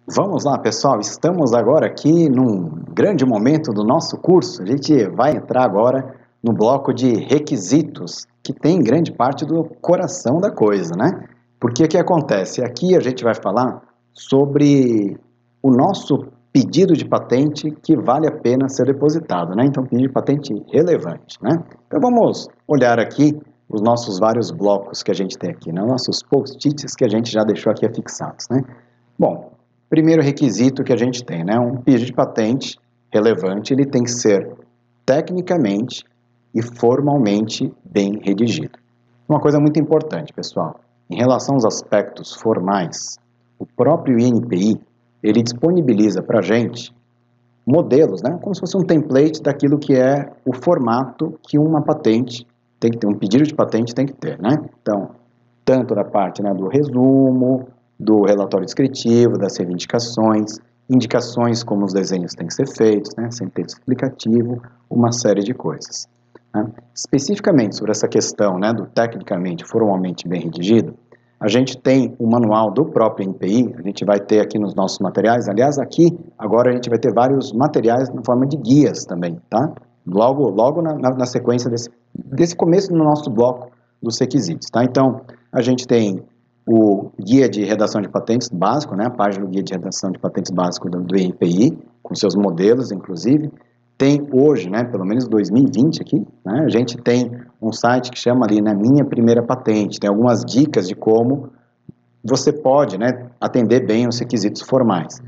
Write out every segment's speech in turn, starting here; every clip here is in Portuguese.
Vamos lá, pessoal, estamos agora aqui num grande momento do nosso curso. A gente vai entrar agora no bloco de requisitos, que tem grande parte do coração da coisa, né? Porque o que acontece? Aqui a gente vai falar sobre o nosso pedido de patente que vale a pena ser depositado, né? Então, pedido de patente relevante, né? Então, vamos olhar aqui os nossos vários blocos que a gente tem aqui, né? Nossos post-its que a gente já deixou aqui afixados, né? Bom, primeiro requisito que a gente tem, né? Um pedido de patente relevante, ele tem que ser tecnicamente e formalmente bem redigido. Uma coisa muito importante, pessoal, em relação aos aspectos formais, o próprio INPI, ele disponibiliza para a gente modelos, né? Como se fosse um template daquilo que é o formato que uma patente tem que ter, um pedido de patente tem que ter, né? Então, tanto da parte, né, do resumo, do relatório descritivo, das reivindicações, indicações como os desenhos têm que ser feitos, né, sem texto explicativo, uma série de coisas. Né? Especificamente sobre essa questão, né, do tecnicamente, formalmente bem redigido, a gente tem o manual do próprio NPI, a gente vai ter aqui nos nossos materiais, aliás, aqui, agora a gente vai ter vários materiais na forma de guias também, tá? Logo na sequência desse começo no nosso bloco dos requisitos, tá? Então, a gente tem o guia de redação de patentes básico, né? A página do guia de redação de patentes básico do INPI, com seus modelos, inclusive. Tem hoje, né, pelo menos 2020 aqui, né, a gente tem um site que chama ali, né, Minha Primeira Patente, tem algumas dicas de como você pode, né, atender bem os requisitos formais.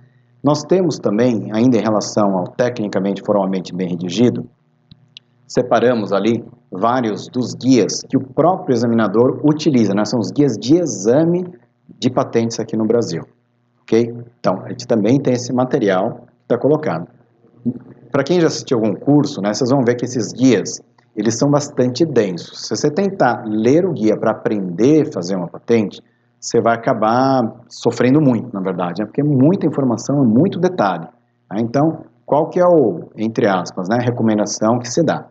Nós temos também, ainda em relação ao tecnicamente formalmente bem redigido, separamos ali vários dos guias que o próprio examinador utiliza, né? São os guias de exame de patentes aqui no Brasil, ok? Então, a gente também tem esse material que está colocado. Para quem já assistiu algum curso, né, vocês vão ver que esses guias, eles são bastante densos. Se você tentar ler o guia para aprender a fazer uma patente, você vai acabar sofrendo muito, na verdade, né? Porque é muita informação, é muito detalhe. Né? Então, qual que é o, entre aspas, né, recomendação que se dá?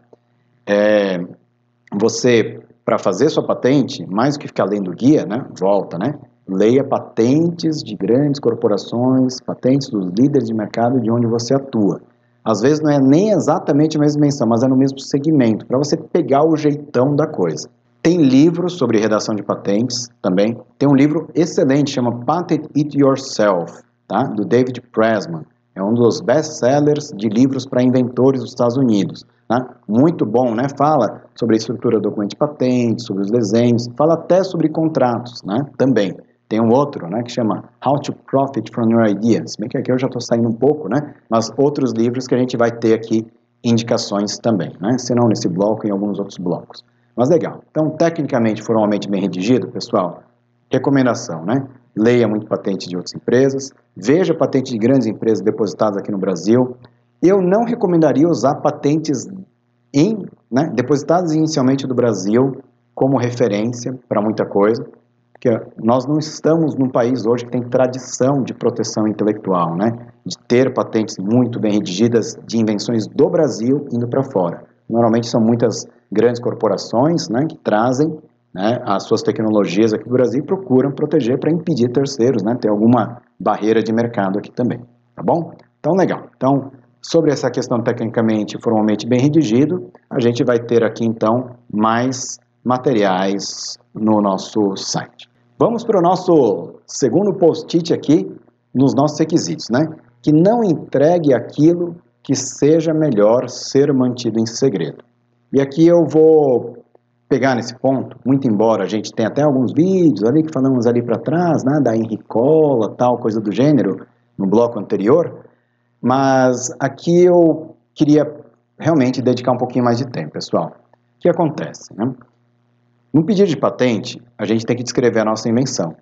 Você, para fazer sua patente, mais do que ficar lendo o guia, né, volta, né, leia patentes de grandes corporações, patentes dos líderes de mercado de onde você atua. Às vezes não é nem exatamente a mesma menção, mas é no mesmo segmento, para você pegar o jeitão da coisa. Tem livros sobre redação de patentes também. Tem um livro excelente, chama Patent It Yourself, tá? Do David Pressman. É um dos best-sellers de livros para inventores dos Estados Unidos. Tá? Muito bom, né? Fala sobre a estrutura do documento de patente, sobre os desenhos, fala até sobre contratos, né? Também. Tem um outro, né, que chama How to Profit from Your Ideas. Bem que aqui eu já estou saindo um pouco, né? Mas outros livros que a gente vai ter aqui indicações também, né? Se não nesse bloco, em alguns outros blocos. Mas legal. Então, tecnicamente, formalmente bem redigido, pessoal, recomendação, né? Leia muito patente de outras empresas, veja patente de grandes empresas depositadas aqui no Brasil. Eu não recomendaria usar patentes depositadas inicialmente do Brasil como referência para muita coisa, porque nós não estamos num país hoje que tem tradição de proteção intelectual, né? De ter patentes muito bem redigidas de invenções do Brasil indo para fora. Normalmente são muitas grandes corporações, né, que trazem, né, as suas tecnologias aqui do Brasil e procuram proteger para impedir terceiros, né, ter alguma barreira de mercado aqui também, tá bom? Então, legal. Então, sobre essa questão tecnicamente e formalmente bem redigido, a gente vai ter aqui, então, mais materiais no nosso site. Vamos para o nosso segundo post-it aqui, nos nossos requisitos, né? Que não entregue aquilo que seja melhor ser mantido em segredo. E aqui eu vou pegar nesse ponto, muito embora a gente tenha até alguns vídeos ali que falamos ali para trás, né, da Henricola, tal, coisa do gênero, no bloco anterior, mas aqui eu queria realmente dedicar um pouquinho mais de tempo, pessoal. O que acontece, né? No pedido de patente, a gente tem que descrever a nossa invenção.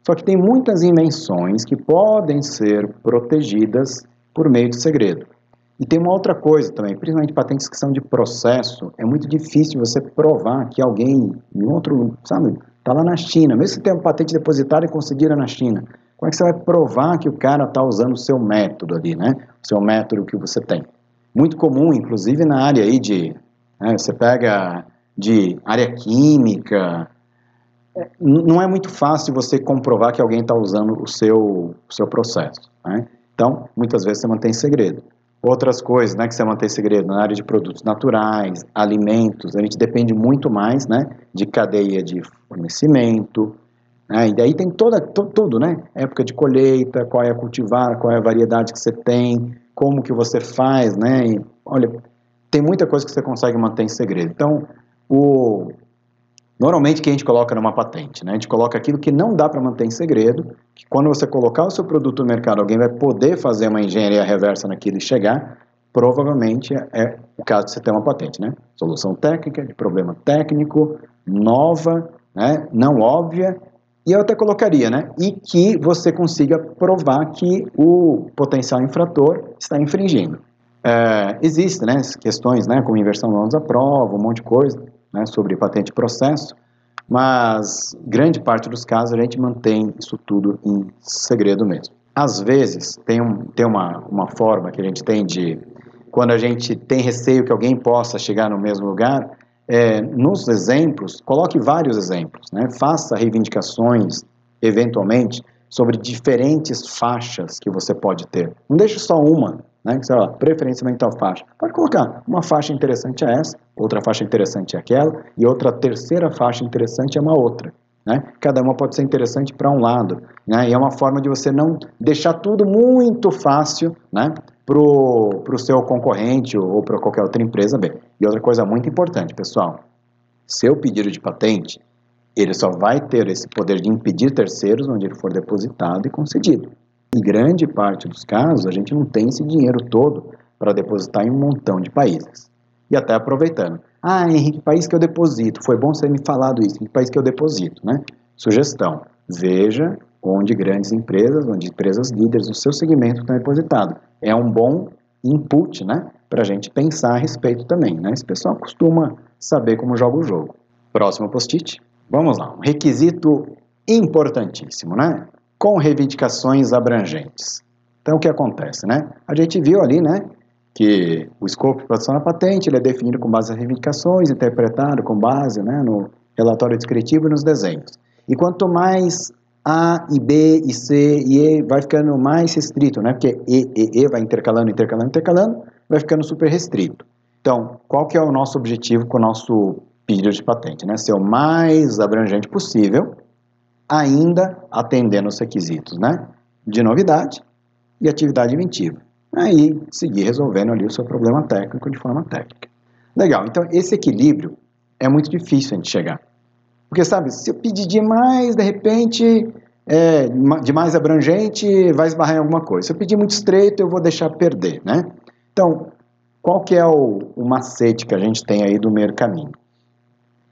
Só que tem muitas invenções que podem ser protegidas por meio de segredo. E tem uma outra coisa também, principalmente patentes que são de processo, é muito difícil você provar que alguém em outro, sabe, está lá na China, mesmo que você tenha uma patente depositada e conseguida na China, como é que você vai provar que o cara está usando o seu método ali, né? O seu método que você tem. Muito comum, inclusive na área aí de, né, você pega de área química, não é muito fácil você comprovar que alguém está usando o seu processo, né? Então, muitas vezes você mantém segredo. Outras coisas, né, que você mantém segredo na área de produtos naturais, alimentos, a gente depende muito mais, né, de cadeia de fornecimento, né, e daí tem tudo, né, época de colheita, qual é a cultivar, qual é a variedade que você tem, como que você faz, né, e, olha, tem muita coisa que você consegue manter em segredo. Então, normalmente, o que a gente coloca numa patente, né? A gente coloca aquilo que não dá para manter em segredo, que quando você colocar o seu produto no mercado, alguém vai poder fazer uma engenharia reversa naquilo e chegar, provavelmente é o caso de você ter uma patente, né? Solução técnica, de problema técnico, nova, né? Não óbvia, e eu até colocaria, né? E que você consiga provar que o potencial infrator está infringindo. Existem, né, questões, né, como inversão de ônus à prova, um monte de coisa, né, sobre patente e processo, mas grande parte dos casos a gente mantém isso tudo em segredo mesmo. Às vezes tem uma forma que a gente tem de, quando a gente tem receio que alguém possa chegar no mesmo lugar, nos exemplos, coloque vários exemplos, né, faça reivindicações, eventualmente, sobre diferentes faixas que você pode ter. Não deixe só uma, né, sei lá, preferencialmente tal faixa. Pode colocar, uma faixa interessante é essa, outra faixa interessante é aquela, e outra terceira faixa interessante é uma outra. Né? Cada uma pode ser interessante para um lado, né? E é uma forma de você não deixar tudo muito fácil, né, para o seu concorrente ou para qualquer outra empresa. Bem, e outra coisa muito importante, pessoal, seu pedido de patente, ele só vai ter esse poder de impedir terceiros onde ele for depositado e concedido. Em grande parte dos casos, a gente não tem esse dinheiro todo para depositar em um montão de países. E até aproveitando. Henrique, que país que eu deposito? Foi bom você me falado isso. Que país que eu deposito, né? Sugestão. Veja onde grandes empresas, onde empresas líderes do seu segmento estão depositadas. É um bom input, né? Para a gente pensar a respeito também, né? Esse pessoal costuma saber como joga o jogo. Próximo post-it. Vamos lá. Um requisito importantíssimo, né? Com reivindicações abrangentes. Então, o que acontece, né? A gente viu ali, né, que o escopo de produção da patente ele é definido com base nas reivindicações, interpretado com base, né, no relatório descritivo e nos desenhos. E quanto mais A e B e C e E vai ficando mais restrito, né? Porque E vai intercalando, vai ficando super restrito. Então, qual que é o nosso objetivo com o nosso pedido de patente, né? Ser o mais abrangente possível, ainda atendendo os requisitos, né, de novidade e atividade inventiva. Aí, seguir resolvendo ali o seu problema técnico de forma técnica. Legal, então esse equilíbrio é muito difícil a gente chegar. Porque, sabe, se eu pedir demais, de repente, demais abrangente, vai esbarrar em alguma coisa. Se eu pedir muito estreito, eu vou deixar perder, né? Então, qual que é o macete que a gente tem aí do meio caminho?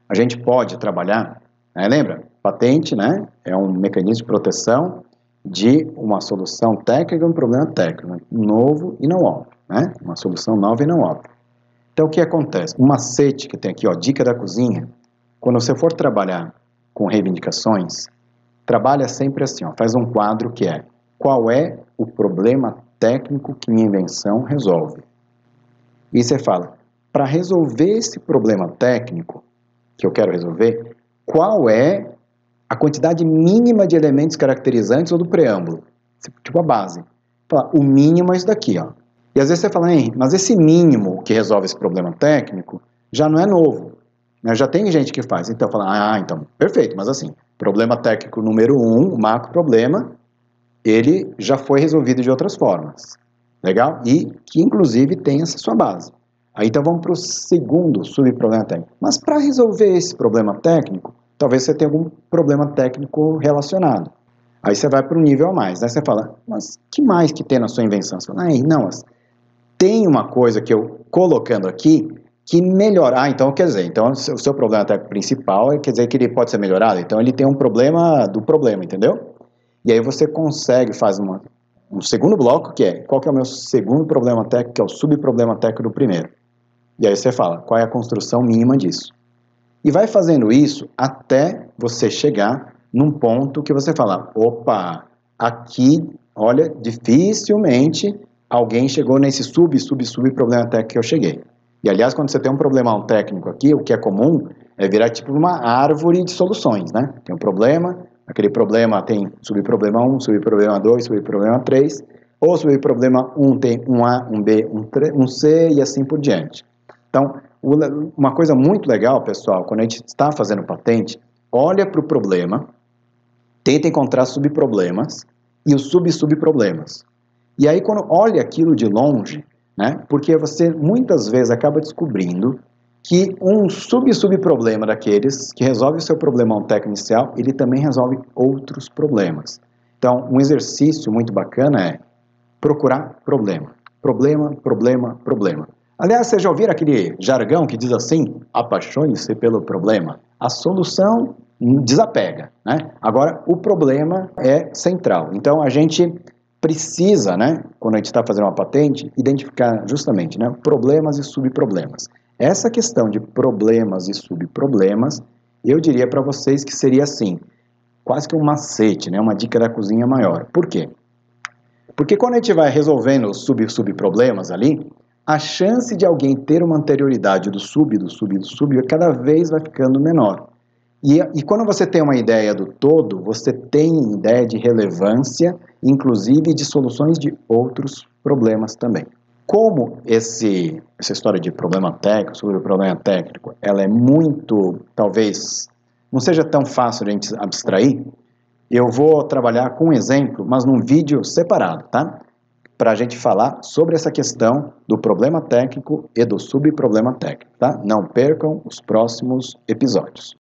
A gente pode trabalhar, né, lembra? Patente, né, é um mecanismo de proteção de uma solução técnica e um problema técnico, né, novo e não óbvio, né, uma solução nova e não óbvia. Então, o que acontece? O macete que tem aqui, ó, dica da cozinha, quando você for trabalhar com reivindicações, trabalha sempre assim, ó, faz um quadro que é qual é o problema técnico que minha invenção resolve. E você fala, para resolver esse problema técnico que eu quero resolver, qual é a quantidade mínima de elementos caracterizantes ou do preâmbulo, tipo a base. O mínimo é isso daqui, ó. E às vezes você fala, mas esse mínimo que resolve esse problema técnico já não é novo, né? Já tem gente que faz. Então fala, então, perfeito, mas assim, problema técnico número 1, o macro problema, ele já foi resolvido de outras formas, legal? E que inclusive tem essa sua base. Aí então vamos para o segundo subproblema técnico. Mas para resolver esse problema técnico, talvez você tenha algum problema técnico relacionado. Aí você vai para um nível a mais, né? Você fala, mas que mais que tem na sua invenção? Você fala, não, mas tem uma coisa que eu colocando aqui que melhora. Então quer dizer, então o seu problema técnico principal quer dizer que ele pode ser melhorado. Então ele tem um problema do problema, entendeu? E aí você consegue fazer um segundo bloco, que é, qual que é o meu segundo problema técnico, que é o subproblema técnico do primeiro. E aí você fala, qual é a construção mínima disso? E vai fazendo isso até você chegar num ponto que você fala, opa, aqui, olha, dificilmente alguém chegou nesse subproblema técnico que eu cheguei. E aliás, quando você tem um problemão técnico aqui, o que é comum Vai virar tipo uma árvore de soluções, né? Tem um problema, aquele problema tem subproblema 1, subproblema 2, subproblema 3, ou subproblema 1 tem um A, um B, um C e assim por diante. Então, uma coisa muito legal, pessoal, quando a gente está fazendo patente, olha para o problema, tenta encontrar subproblemas e os subproblemas. E aí, quando olha aquilo de longe, né, porque você muitas vezes acaba descobrindo que um subproblema daqueles que resolve o seu problemão técnico inicial, ele também resolve outros problemas. Então, um exercício muito bacana é procurar problema. Problema, problema, problema. Aliás, vocês já ouviram aquele jargão que diz assim, apaixone-se pelo problema? A solução desapega, né? Agora, o problema é central. Então, a gente precisa, né, quando a gente está fazendo uma patente, identificar justamente, né, problemas e subproblemas. Essa questão de problemas e subproblemas, eu diria para vocês que seria assim, quase que um macete, né, uma dica da cozinha maior. Por quê? Porque quando a gente vai resolvendo os subproblemas ali, a chance de alguém ter uma anterioridade do sub, cada vez vai ficando menor. E quando você tem uma ideia do todo, você tem ideia de relevância, inclusive de soluções de outros problemas também. Como essa história de problema técnico, sobre o problema técnico, ela é muito, talvez, não seja tão fácil de a gente abstrair, eu vou trabalhar com um exemplo, mas num vídeo separado, tá? Para a gente falar sobre essa questão do problema técnico e do subproblema técnico, tá? Não percam os próximos episódios.